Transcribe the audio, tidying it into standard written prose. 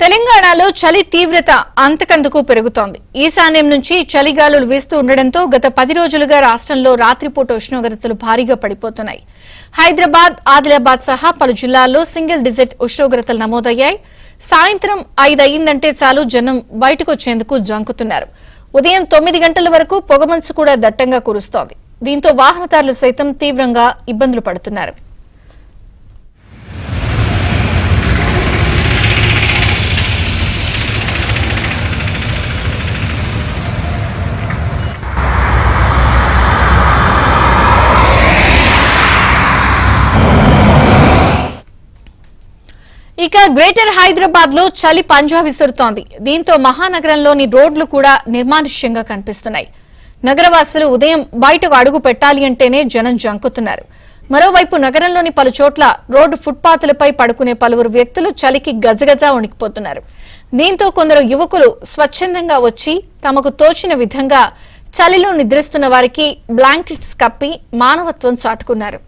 తెలంగాణలో చలి తీవ్రత అంతకందుకు పెరుగుతోంది. ఈశాన్యం నుంచి చలిగాలులు వీస్తూ ఉండడంతో గత 10 రోజులుగా రాష్ట్రంలో రాత్రిపూట ఉష్ణోగ్రతలు భారీగా పడిపోతున్నాయి. హైదరాబాద్, ఆదిలాబాద్ సహా పలు జిల్లాల్లో సింగిల్ డిజిట్ ఉష్ణోగ్రతలు నమోదయ్యాయి. సాయంత్రం 5 అయిందంటే చాలు జనం బయటకొచ్చేందుకు జంకుతున్నారు. ఉదయం 9 గంటల వరకు పొగమంచు కూడా దట్టంగా కురుస్తోంది. దీంతో వాహనదారులు సైతం తీవ్రంగా ఇబ్బందులు పడుతున్నారు. ఇక గ్రేటర్ హైదరాబాద్ లో చలి పంజా విసురుతోంది. దీంతో మహానగరంలోని రోడ్లు కూడా నిర్మానుష్యంగా కనిపిస్తున్నాయి. నగరవాసులు ఉదయం బయటకు అడుగు పెట్టాలి అంటేనే జనం జంకుతున్నారు. మరోవైపు నగరంలోని పలు చోట్ల రోడ్డు ఫుట్పాత్లపై పడుకునే పలువురు వ్యక్తులు చలికి గజగజా వణికిపోతున్నారు. దీంతో కొందరు యువకులు స్వచ్ఛందంగా వచ్చి తమకు తోచిన విధంగా చలిలో నిద్రిస్తున్న వారికి బ్లాంకెట్స్ కప్పి మానవత్వం చాటుకున్నారు.